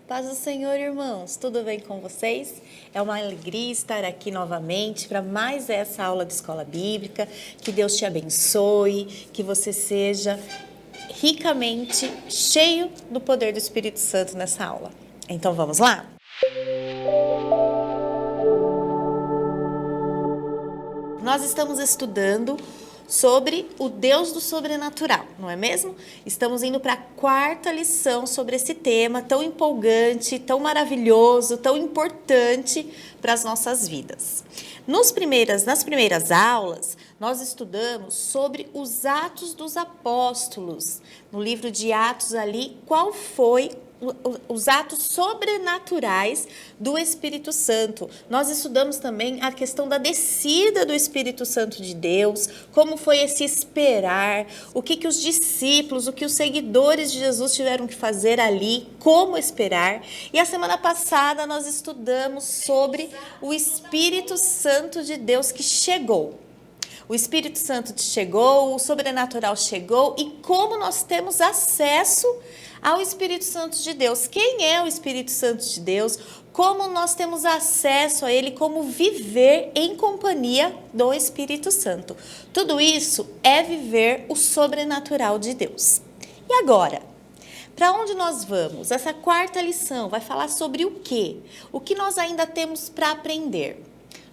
Paz do Senhor, irmãos, tudo bem com vocês? É uma alegria estar aqui novamente para mais essa aula de Escola Bíblica. Que Deus te abençoe, que você seja ricamente cheio do poder do Espírito Santo nessa aula. Então vamos lá? Nós estamos estudando sobre o Deus do sobrenatural, não é mesmo? Estamos indo para a quarta lição sobre esse tema tão empolgante, tão maravilhoso, tão importante para as nossas vidas. Nas primeiras aulas, nós estudamos sobre os Atos dos Apóstolos. No livro de Atos ali, qual foi os atos sobrenaturais do Espírito Santo. Nós estudamos também a questão da descida do Espírito Santo de Deus, como foi esse esperar, o que os discípulos, o que os seguidores de Jesus tiveram que fazer ali, como esperar. E a semana passada nós estudamos sobre o Espírito Santo de Deus que chegou. O Espírito Santo chegou, o sobrenatural chegou e como nós temos acesso ao Espírito Santo de Deus. Quem é o Espírito Santo de Deus? Como nós temos acesso a ele, como viver em companhia do Espírito Santo. Tudo isso é viver o sobrenatural de Deus. E agora? Para onde nós vamos? Essa quarta lição vai falar sobre o quê? O que nós ainda temos para aprender?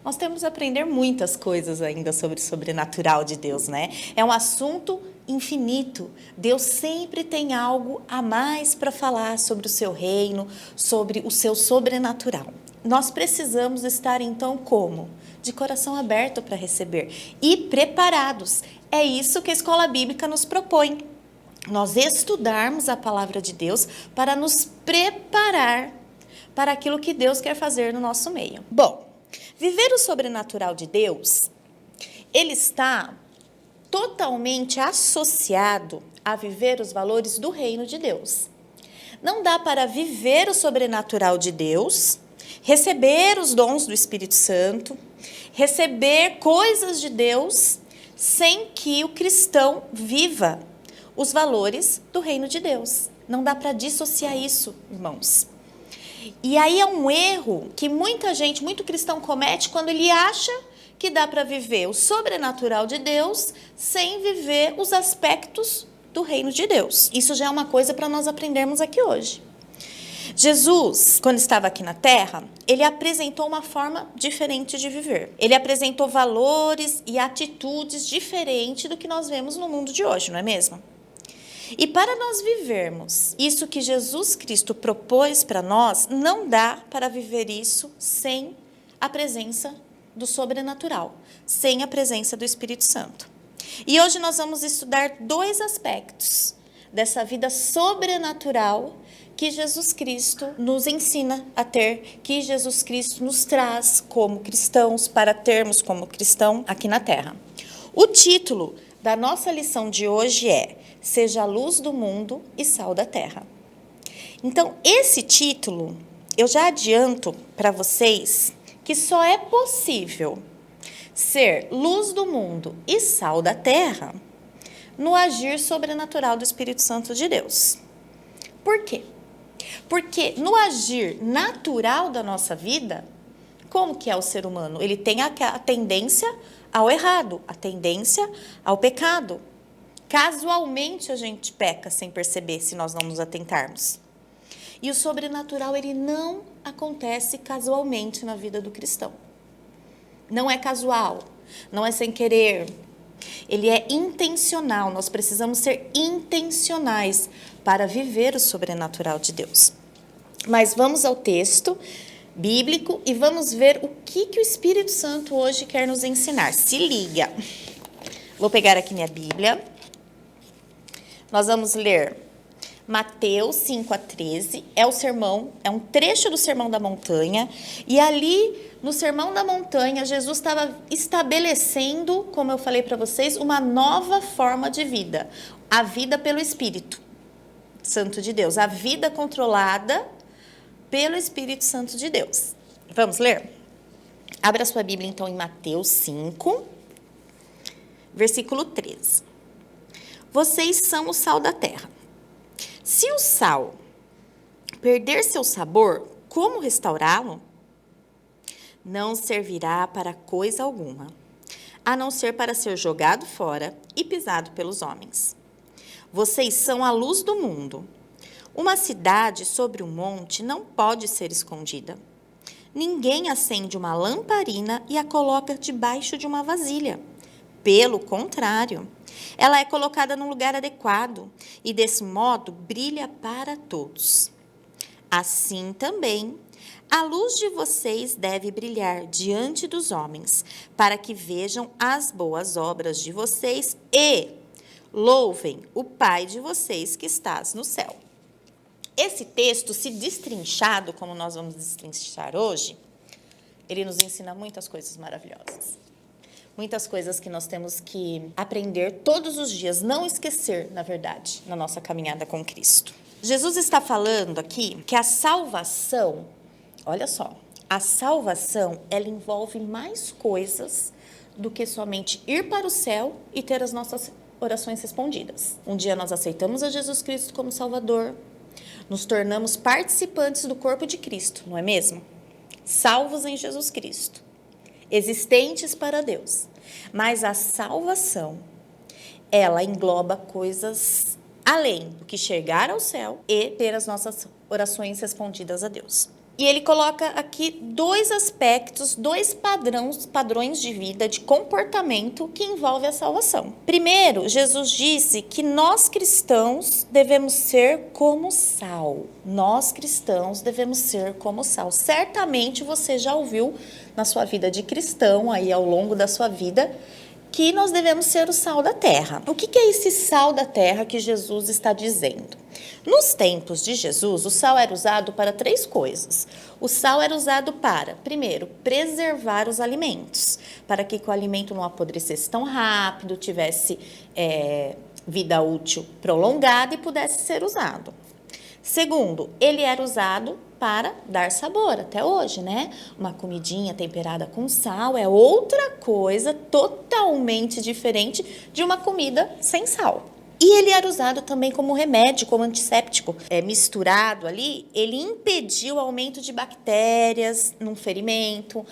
Nós temos que aprender muitas coisas ainda sobre o sobrenatural de Deus, né? É um assunto infinito. Deus sempre tem algo a mais para falar sobre o seu reino, sobre o seu sobrenatural. Nós precisamos estar, então, como? De coração aberto para receber e preparados. É isso que a Escola Bíblica nos propõe. Nós estudarmos a palavra de Deus para nos preparar para aquilo que Deus quer fazer no nosso meio. Bom, viver o sobrenatural de Deus, ele está totalmente associado a viver os valores do reino de Deus. Não dá para viver o sobrenatural de Deus, receber os dons do Espírito Santo, receber coisas de Deus, sem que o cristão viva os valores do reino de Deus. Não dá para dissociar isso, irmãos. E aí é um erro que muita gente, muito cristão comete quando ele acha que dá para viver o sobrenatural de Deus sem viver os aspectos do reino de Deus. Isso já é uma coisa para nós aprendermos aqui hoje. Jesus, quando estava aqui na Terra, ele apresentou uma forma diferente de viver. Ele apresentou valores e atitudes diferentes do que nós vemos no mundo de hoje, não é mesmo? E para nós vivermos isso que Jesus Cristo propôs para nós, não dá para viver isso sem a presença do sobrenatural, sem a presença do Espírito Santo. E hoje nós vamos estudar dois aspectos dessa vida sobrenatural que Jesus Cristo nos ensina a ter, que Jesus Cristo nos traz como cristãos, para termos como cristão aqui na Terra. O título da nossa lição de hoje é Seja a luz do mundo e sal da terra. Então, esse título, eu já adianto para vocês que só é possível ser luz do mundo e sal da terra no agir sobrenatural do Espírito Santo de Deus. Por quê? Porque no agir natural da nossa vida, como que é o ser humano? Ele tem a tendência ao errado, a tendência ao pecado. Casualmente a gente peca sem perceber, se nós não nos atentarmos. E o sobrenatural, ele não acontece casualmente na vida do cristão. Não é casual, não é sem querer. Ele é intencional, nós precisamos ser intencionais para viver o sobrenatural de Deus. Mas vamos ao texto bíblico e vamos ver o que o Espírito Santo hoje quer nos ensinar. Se liga. Vou pegar aqui minha Bíblia. Nós vamos ler Mateus 5-13, é um trecho do Sermão da Montanha, e ali no Sermão da Montanha, Jesus estava estabelecendo, como eu falei para vocês, uma nova forma de vida, a vida pelo Espírito Santo de Deus, a vida controlada pelo Espírito Santo de Deus. Vamos ler? Abra sua Bíblia então em Mateus 5, versículo 13. Vocês são o sal da terra. Se o sal perder seu sabor, como restaurá-lo? Não servirá para coisa alguma, a não ser para ser jogado fora e pisado pelos homens. Vocês são a luz do mundo. Uma cidade sobre um monte não pode ser escondida. Ninguém acende uma lamparina e a coloca debaixo de uma vasilha. Pelo contrário, ela é colocada num lugar adequado e, desse modo, brilha para todos. Assim também, a luz de vocês deve brilhar diante dos homens, para que vejam as boas obras de vocês e louvem o Pai de vocês que estás no céu. Esse texto, se destrinchado, como nós vamos destrinchar hoje, ele nos ensina muitas coisas maravilhosas. Muitas coisas que nós temos que aprender todos os dias, não esquecer, na verdade, na nossa caminhada com Cristo. Jesus está falando aqui que a salvação, olha só, a salvação, ela envolve mais coisas do que somente ir para o céu e ter as nossas orações respondidas. Um dia nós aceitamos a Jesus Cristo como Salvador, nos tornamos participantes do corpo de Cristo, não é mesmo? Salvos em Jesus Cristo, existentes para Deus. Mas a salvação, ela engloba coisas além do que chegar ao céu e ter as nossas orações respondidas a Deus. E ele coloca aqui dois aspectos, dois padrões de vida, de comportamento que envolve a salvação. Primeiro, Jesus disse que nós cristãos devemos ser como sal. Nós cristãos devemos ser como sal. Certamente você já ouviu na sua vida de cristão, aí ao longo da sua vida, que nós devemos ser o sal da terra. O que é esse sal da terra que Jesus está dizendo? Nos tempos de Jesus, o sal era usado para três coisas. O sal era usado para, primeiro, preservar os alimentos, para que o alimento não apodrecesse tão rápido, tivesse vida útil prolongada e pudesse ser usado. Segundo, ele era usado para dar sabor, até hoje, né? Uma comidinha temperada com sal é outra coisa totalmente diferente de uma comida sem sal. E ele era usado também como remédio, como antisséptico. Misturado ali, ele impedia o aumento de bactérias num ferimento,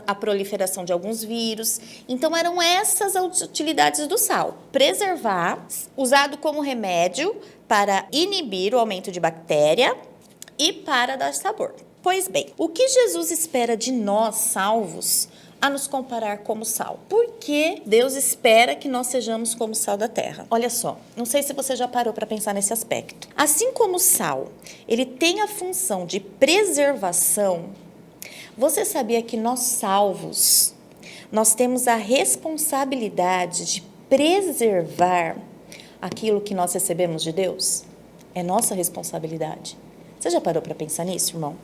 a proliferação de alguns vírus. Então, eram essas as utilidades do sal. Preservar, usado como remédio para inibir o aumento de bactéria e para dar sabor. Pois bem, o que Jesus espera de nós, salvos, a nos comparar como sal? Por que Deus espera que nós sejamos como sal da terra? Olha só, não sei se você já parou para pensar nesse aspecto. Assim como o sal, ele tem a função de preservação, você sabia que nós salvos, nós temos a responsabilidade de preservar aquilo que nós recebemos de Deus? É nossa responsabilidade. Você já parou para pensar nisso, irmão?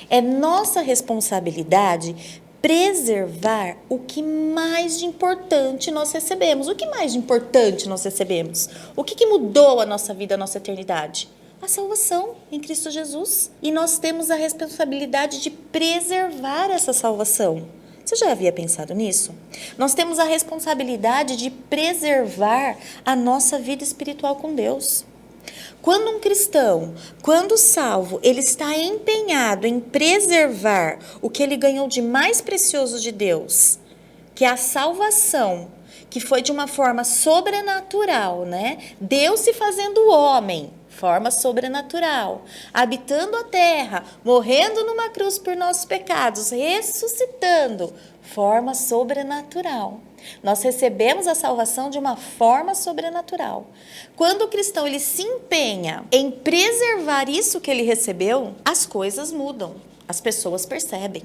É nossa responsabilidade preservar o que mais de importante nós recebemos. O que mais de importante nós recebemos? O que mudou a nossa vida, a nossa eternidade? A salvação em Cristo Jesus. E nós temos a responsabilidade de preservar essa salvação. Você já havia pensado nisso? Nós temos a responsabilidade de preservar a nossa vida espiritual com Deus. Quando um cristão, quando salvo, ele está empenhado em preservar o que ele ganhou de mais precioso de Deus, que é a salvação, que foi de uma forma sobrenatural, né? Deus se fazendo homem, forma sobrenatural, habitando a terra, morrendo numa cruz por nossos pecados, ressuscitando, forma sobrenatural. Nós recebemos a salvação de uma forma sobrenatural. Quando o cristão ele se empenha em preservar isso que ele recebeu, as coisas mudam, as pessoas percebem.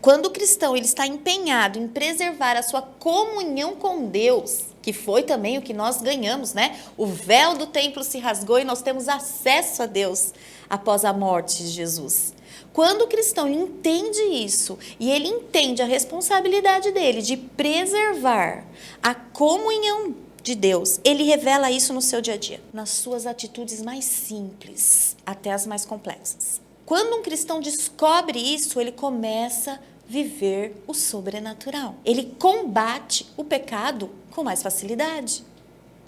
Quando o cristão ele está empenhado em preservar a sua comunhão com Deus, que foi também o que nós ganhamos, né? O véu do templo se rasgou e nós temos acesso a Deus após a morte de Jesus. Quando o cristão entende isso e ele entende a responsabilidade dele de preservar a comunhão de Deus, ele revela isso no seu dia a dia, nas suas atitudes mais simples até as mais complexas. Quando um cristão descobre isso, ele começa a viver o sobrenatural. Ele combate o pecado com mais facilidade.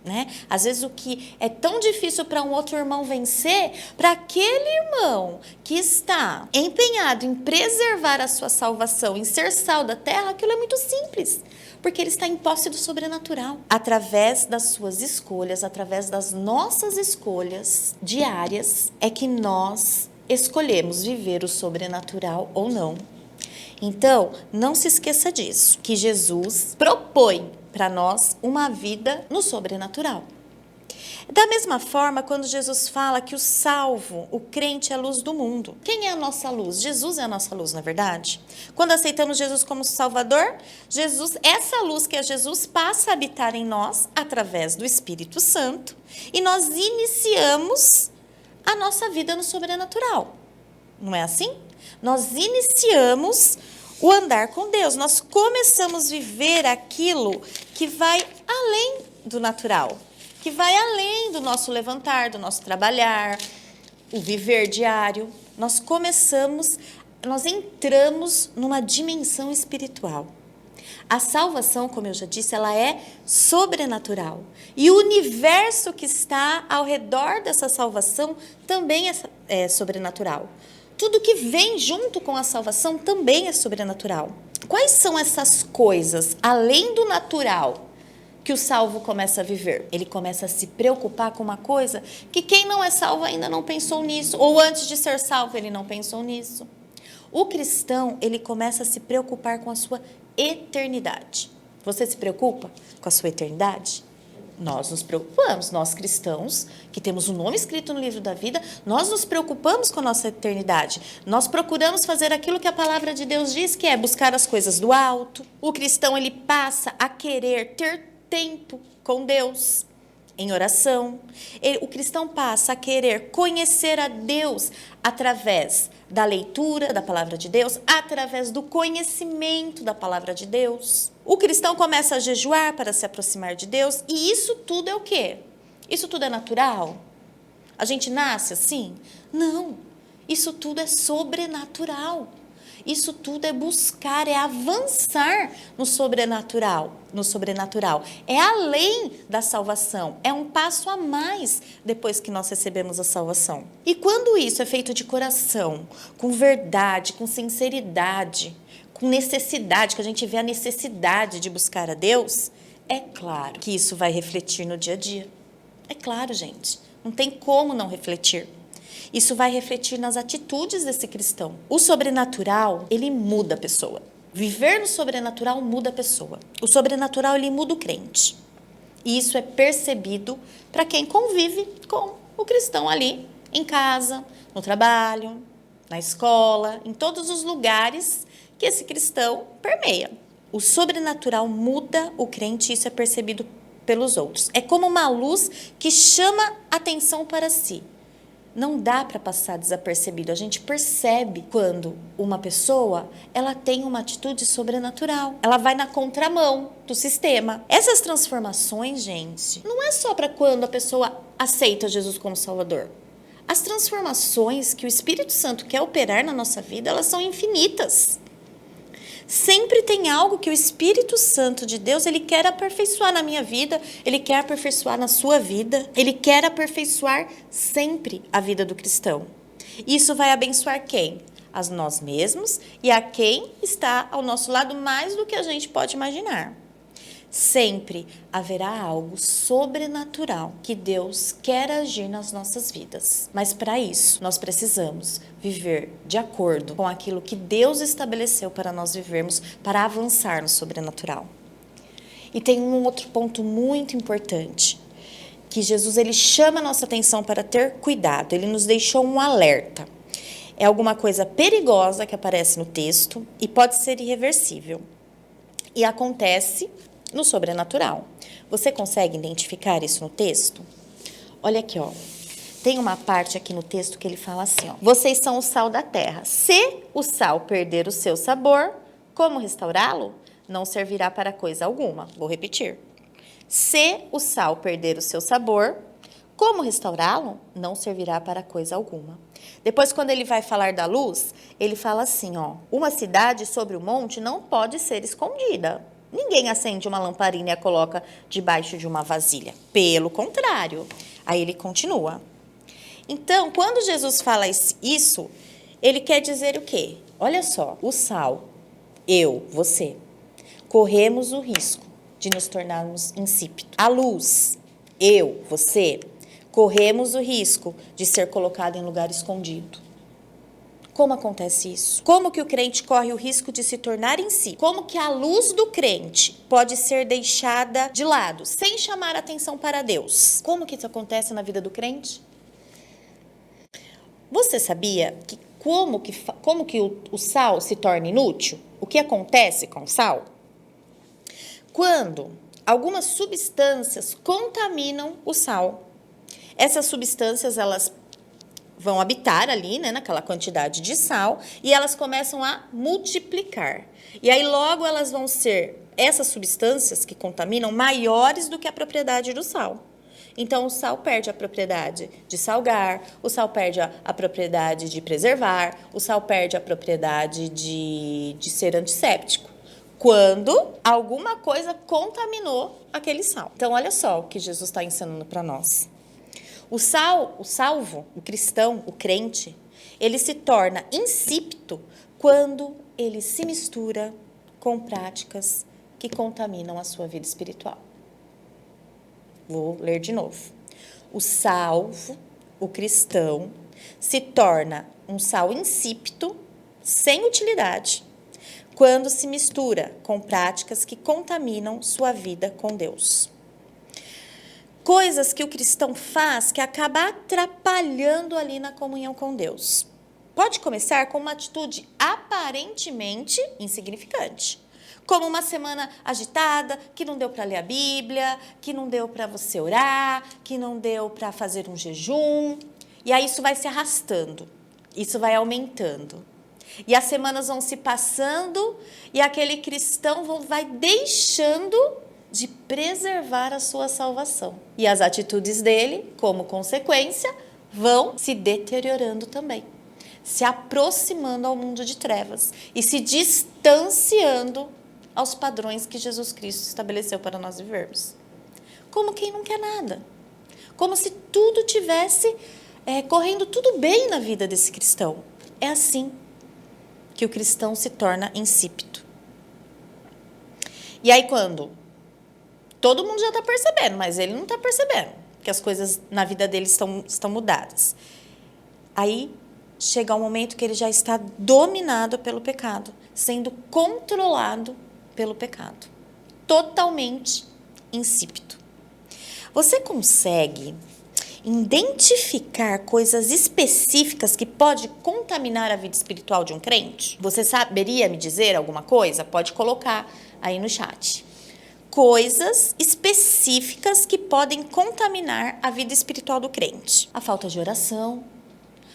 né? Às vezes o que é tão difícil para um outro irmão vencer, para aquele irmão que está empenhado em preservar a sua salvação, em ser sal da terra, aquilo é muito simples, porque ele está em posse do sobrenatural. Através das suas escolhas, através das nossas escolhas diárias, é que nós escolhemos viver o sobrenatural ou não. Então, não se esqueça disso, que Jesus propõe para nós uma vida no sobrenatural. Da mesma forma, quando Jesus fala que o salvo, o crente é a luz do mundo. Quem é a nossa luz? Jesus é a nossa luz, não é verdade? Quando aceitamos Jesus como Salvador, essa luz que é Jesus passa a habitar em nós através do Espírito Santo e nós iniciamos a nossa vida no sobrenatural. Não é assim? Nós iniciamos o andar com Deus. Nós começamos a viver aquilo que vai além do natural, que vai além do nosso levantar, do nosso trabalhar, o viver diário. Nós entramos numa dimensão espiritual. A salvação, como eu já disse, ela é sobrenatural. E o universo que está ao redor dessa salvação também é sobrenatural. Tudo que vem junto com a salvação também é sobrenatural. Quais são essas coisas, além do natural, que o salvo começa a viver? Ele começa a se preocupar com uma coisa que quem não é salvo ainda não pensou nisso, ou antes de ser salvo ele não pensou nisso. O cristão, ele começa a se preocupar com a sua eternidade. Você se preocupa com a sua eternidade? Nós nos preocupamos, nós cristãos, que temos o nome escrito no livro da vida, nós nos preocupamos com a nossa eternidade. Nós procuramos fazer aquilo que a palavra de Deus diz, que é buscar as coisas do alto. O cristão, ele passa a querer ter tempo com Deus, em oração. O cristão passa a querer conhecer a Deus através da leitura da palavra de Deus, através do conhecimento da palavra de Deus. O cristão começa a jejuar para se aproximar de Deus, e isso tudo é o quê? Isso tudo é natural? A gente nasce assim? Não. Isso tudo é sobrenatural. Isso tudo é buscar, é avançar no sobrenatural. É além da salvação, é um passo a mais depois que nós recebemos a salvação. E quando isso é feito de coração, com verdade, com sinceridade, com necessidade, que a gente vê a necessidade de buscar a Deus, é claro que isso vai refletir no dia a dia. É claro, gente, não tem como não refletir. Isso vai refletir nas atitudes desse cristão. O sobrenatural, ele muda a pessoa. Viver no sobrenatural muda a pessoa. O sobrenatural, ele muda o crente. E isso é percebido para quem convive com o cristão ali, em casa, no trabalho, na escola, em todos os lugares que esse cristão permeia. O sobrenatural muda o crente e isso é percebido pelos outros. É como uma luz que chama atenção para si. Não dá para passar desapercebido. A gente percebe quando uma pessoa ela tem uma atitude sobrenatural. Ela vai na contramão do sistema. Essas transformações, gente, não é só para quando a pessoa aceita Jesus como Salvador. As transformações que o Espírito Santo quer operar na nossa vida, elas são infinitas. Sempre tem algo que o Espírito Santo de Deus, ele quer aperfeiçoar na minha vida, ele quer aperfeiçoar na sua vida, ele quer aperfeiçoar sempre a vida do cristão. Isso vai abençoar quem? A nós mesmos e a quem está ao nosso lado mais do que a gente pode imaginar. Sempre haverá algo sobrenatural que Deus quer agir nas nossas vidas. Mas para isso, nós precisamos viver de acordo com aquilo que Deus estabeleceu para nós vivermos, para avançar no sobrenatural. E tem um outro ponto muito importante, que Jesus ele chama a nossa atenção para ter cuidado. Ele nos deixou um alerta. É alguma coisa perigosa que aparece no texto e pode ser irreversível. E acontece no sobrenatural. Você consegue identificar isso no texto? Olha aqui, ó. Tem uma parte aqui no texto que ele fala assim, ó. Vocês são o sal da terra. Se o sal perder o seu sabor, como restaurá-lo? Não servirá para coisa alguma. Vou repetir. Se o sal perder o seu sabor, como restaurá-lo? Não servirá para coisa alguma. Depois, quando ele vai falar da luz, ele fala assim, ó. Uma cidade sobre o monte não pode ser escondida. Ninguém acende uma lamparina e a coloca debaixo de uma vasilha. Pelo contrário. Aí ele continua. Então, quando Jesus fala isso, ele quer dizer o quê? Olha só, o sal, eu, você, corremos o risco de nos tornarmos insípidos. A luz, eu, você, corremos o risco de ser colocado em lugar escondido. Como acontece isso? Como que o crente corre o risco de se tornar em si? Como que a luz do crente pode ser deixada de lado, sem chamar atenção para Deus? Como que isso acontece na vida do crente? Você sabia que como que o sal se torna inútil? O que acontece com o sal? Quando algumas substâncias contaminam o sal. Essas substâncias, elas vão habitar ali, né, naquela quantidade de sal, e elas começam a multiplicar. E aí logo elas vão ser, essas substâncias que contaminam, maiores do que a propriedade do sal. Então o sal perde a propriedade de salgar, o sal perde a propriedade de preservar, o sal perde a propriedade de ser antisséptico. Quando alguma coisa contaminou aquele sal. Então olha só o que Jesus está ensinando para nós. O salvo, o cristão, o crente, ele se torna insípido quando ele se mistura com práticas que contaminam a sua vida espiritual. Vou ler de novo. O salvo, o cristão, se torna um sal insípido, sem utilidade, quando se mistura com práticas que contaminam sua vida com Deus. Coisas que o cristão faz que acaba atrapalhando ali na comunhão com Deus. Pode começar com uma atitude aparentemente insignificante, como uma semana agitada, que não deu para ler a Bíblia, que não deu para você orar, que não deu para fazer um jejum. E aí isso vai se arrastando, isso vai aumentando. E as semanas vão se passando e aquele cristão vai deixando de preservar a sua salvação. E as atitudes dele, como consequência, vão se deteriorando também, se aproximando ao mundo de trevas e se distanciando aos padrões que Jesus Cristo estabeleceu para nós vivermos. Como quem não quer nada. Como se tudo tivesse correndo tudo bem na vida desse cristão. É assim que o cristão se torna insípido. E aí quando todo mundo já está percebendo, mas ele não está percebendo que as coisas na vida dele estão mudadas. Aí chega um momento que ele já está dominado pelo pecado, sendo controlado pelo pecado. Totalmente insípido. Você consegue identificar coisas específicas que pode contaminar a vida espiritual de um crente? Você saberia me dizer alguma coisa? Pode colocar aí no chat. Coisas específicas que podem contaminar a vida espiritual do crente. A falta de oração,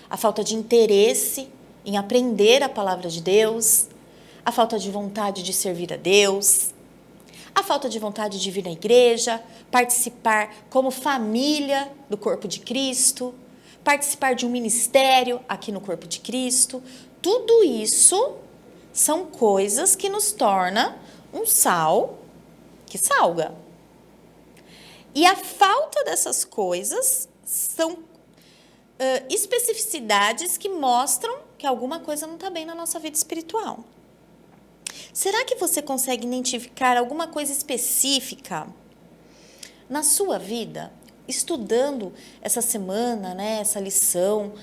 a falta de interesse em aprender a palavra de Deus, a falta de vontade de servir a Deus, a falta de vontade de vir na igreja, participar como família do corpo de Cristo, participar de um ministério aqui no corpo de Cristo. Tudo isso são coisas que nos tornam um sal que salga. E a falta dessas coisas são especificidades que mostram que alguma coisa não está bem na nossa vida espiritual. Será que você consegue identificar alguma coisa específica na sua vida? Estudando essa semana, né, essa lição,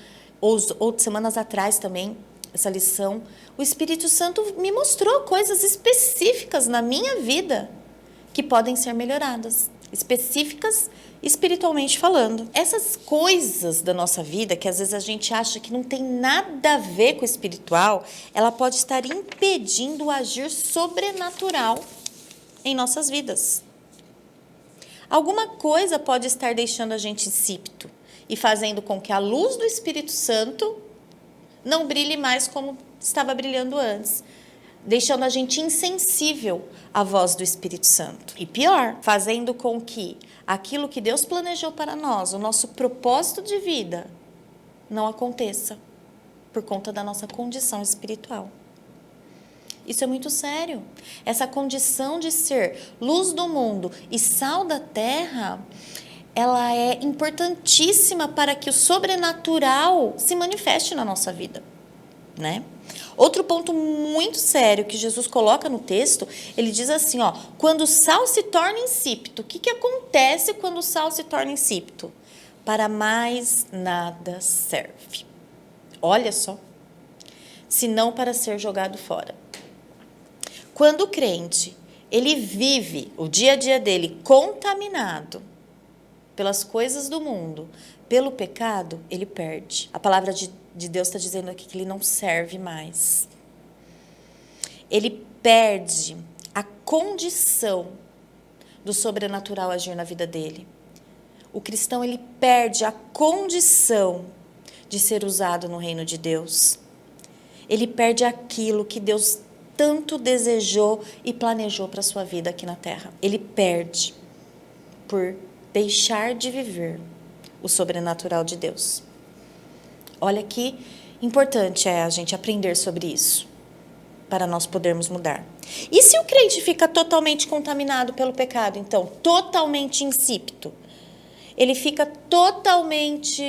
ou semanas atrás também, essa lição, o Espírito Santo me mostrou coisas específicas na minha vida que podem ser melhoradas, específicas espiritualmente falando. Essas coisas da nossa vida, que às vezes a gente acha que não tem nada a ver com o espiritual, ela pode estar impedindo o agir sobrenatural em nossas vidas. Alguma coisa pode estar deixando a gente insípido e fazendo com que a luz do Espírito Santo não brilhe mais como estava brilhando antes, deixando a gente insensível à voz do Espírito Santo. E pior, fazendo com que aquilo que Deus planejou para nós, o nosso propósito de vida, não aconteça por conta da nossa condição espiritual. Isso é muito sério. Essa condição de ser luz do mundo e sal da terra, ela é importantíssima para que o sobrenatural se manifeste na nossa vida, né? Outro ponto muito sério que Jesus coloca no texto, ele diz assim, ó, quando o sal se torna insípido, o que acontece quando o sal se torna insípido? Para mais nada serve. Olha só, senão para ser jogado fora. Quando o crente, ele vive o dia a dia dele contaminado pelas coisas do mundo, pelo pecado, ele perde. A palavra de Deus está dizendo aqui que ele não serve mais. Ele perde a condição do sobrenatural agir na vida dele. O cristão, ele perde a condição de ser usado no reino de Deus. Ele perde aquilo que Deus tanto desejou e planejou para a sua vida aqui na terra. Ele perde por deixar de viver o sobrenatural de Deus. Olha que importante é a gente aprender sobre isso, para nós podermos mudar. E se o crente fica totalmente contaminado pelo pecado, então, totalmente insípido, ele fica totalmente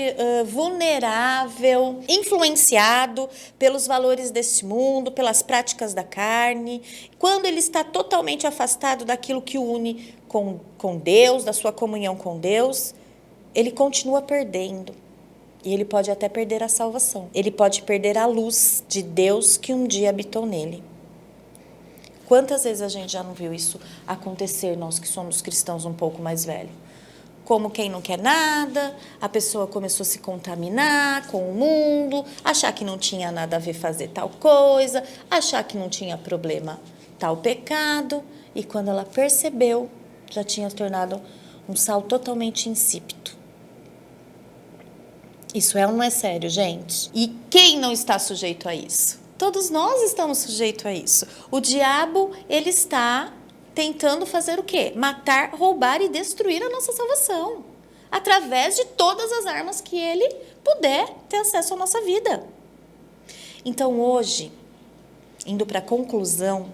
vulnerável, influenciado pelos valores desse mundo, pelas práticas da carne. Quando ele está totalmente afastado daquilo que o une com Deus, da sua comunhão com Deus, ele continua perdendo. E ele pode até perder a salvação. Ele pode perder a luz de Deus que um dia habitou nele. Quantas vezes a gente já não viu isso acontecer, nós que somos cristãos um pouco mais velhos? Como quem não quer nada, a pessoa começou a se contaminar com o mundo, achar que não tinha nada a ver fazer tal coisa, achar que não tinha problema tal pecado, e quando ela percebeu, já tinha se tornado um sal totalmente insípido. Isso é ou não é sério, gente? E quem não está sujeito a isso? Todos nós estamos sujeitos a isso. O diabo, ele está tentando fazer o quê? Matar, roubar e destruir a nossa salvação. Através de todas as armas que ele puder ter acesso à nossa vida. Então, hoje, indo para a conclusão,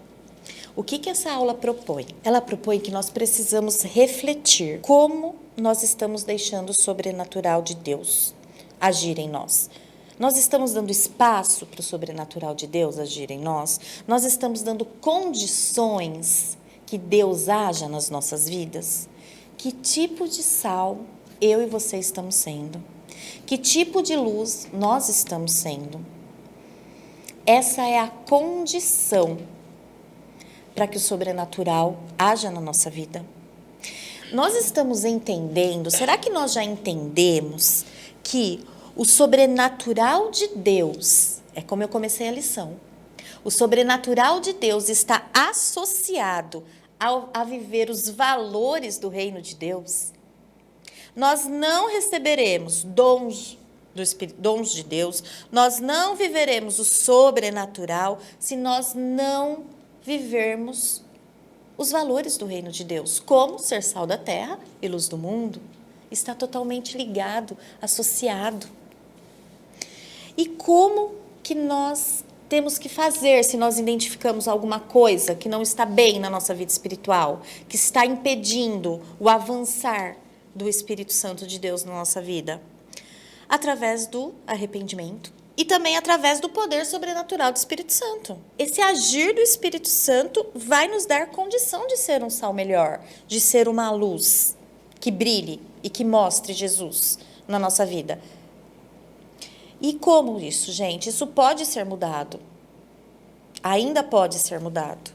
o que essa aula propõe? Ela propõe que nós precisamos refletir como nós estamos deixando o sobrenatural de Deus agir em nós. Nós estamos dando espaço para o sobrenatural de Deus agir em nós? Nós estamos dando condições que Deus haja nas nossas vidas? Que tipo de sal eu e você estamos sendo? Que tipo de luz nós estamos sendo? Essa é a condição para que o sobrenatural haja na nossa vida. Nós estamos entendendo, será que nós já entendemos que o sobrenatural de Deus, é como eu comecei a lição, o sobrenatural de Deus está associado a viver os valores do reino de Deus? Nós não receberemos dons de Deus, nós não viveremos o sobrenatural se nós não vivermos os valores do reino de Deus, como ser sal da terra e luz do mundo. Está totalmente ligado, associado. E como que nós temos que fazer se nós identificamos alguma coisa que não está bem na nossa vida espiritual, que está impedindo o avançar do Espírito Santo de Deus na nossa vida? Através do arrependimento e também através do poder sobrenatural do Espírito Santo. Esse agir do Espírito Santo vai nos dar condição de ser um sal melhor, de ser uma luz que brilhe e que mostre Jesus na nossa vida. E como isso, gente? Isso pode ser mudado. Ainda pode ser mudado.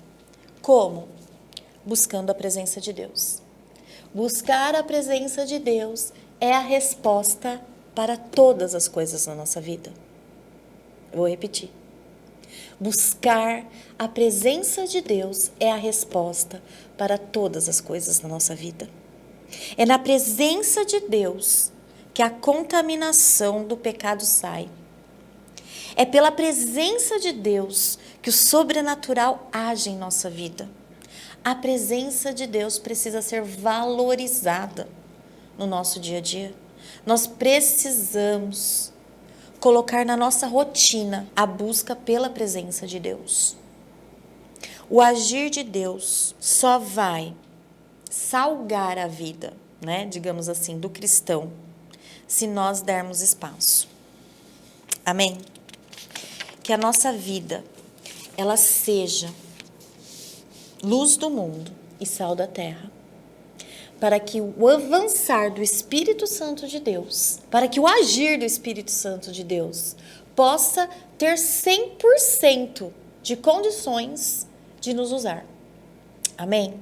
Como? Buscando a presença de Deus. Buscar a presença de Deus é a resposta para todas as coisas na nossa vida. Eu vou repetir. Buscar a presença de Deus é a resposta para todas as coisas na nossa vida. É na presença de Deus que a contaminação do pecado sai. É pela presença de Deus que o sobrenatural age em nossa vida. A presença de Deus precisa ser valorizada no nosso dia a dia. Nós precisamos colocar na nossa rotina a busca pela presença de Deus. O agir de Deus só vai salgar a vida, né, digamos assim, do cristão, se nós dermos espaço. Amém? Que a nossa vida, ela seja luz do mundo e sal da terra, para que o avançar do Espírito Santo de Deus, para que o agir do Espírito Santo de Deus possa ter 100% de condições de nos usar. Amém?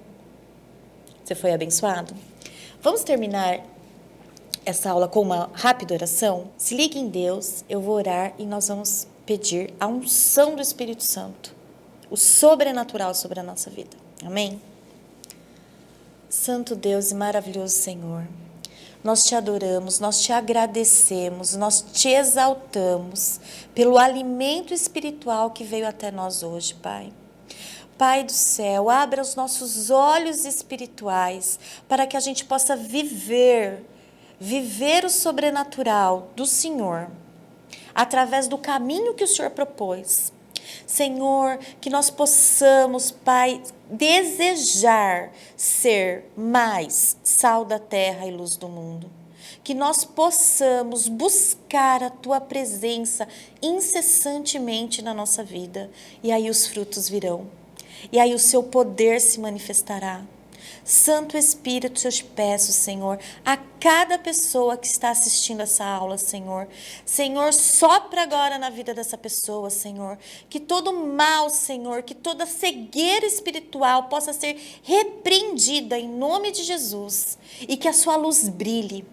Você foi abençoado? Vamos terminar essa aula com uma rápida oração? Se ligue em Deus, eu vou orar e nós vamos pedir a unção do Espírito Santo, o sobrenatural sobre a nossa vida. Amém? Santo Deus e maravilhoso Senhor, nós te adoramos, nós te agradecemos, nós te exaltamos pelo alimento espiritual que veio até nós hoje, Pai. Pai do céu, abra os nossos olhos espirituais para que a gente possa viver o sobrenatural do Senhor, através do caminho que o Senhor propôs. Senhor, que nós possamos, Pai, desejar ser mais sal da terra e luz do mundo. Que nós possamos buscar a Tua presença incessantemente na nossa vida. E aí os frutos virão. E aí o Seu poder se manifestará. Santo Espírito, eu te peço, Senhor, a cada pessoa que está assistindo essa aula, Senhor. Senhor, sopra agora na vida dessa pessoa, Senhor. Que todo mal, Senhor, que toda cegueira espiritual possa ser repreendida em nome de Jesus. E que a sua luz brilhe.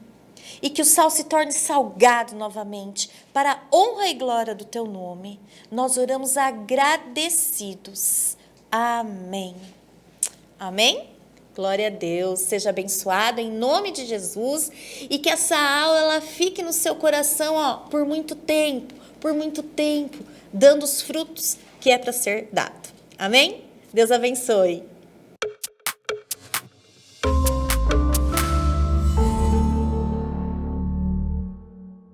E que o sal se torne salgado novamente, para a honra e glória do teu nome. Nós oramos agradecidos. Amém. Amém? Glória a Deus, seja abençoado em nome de Jesus e que essa aula ela fique no seu coração por muito tempo, dando os frutos que é para ser dado. Amém? Deus abençoe.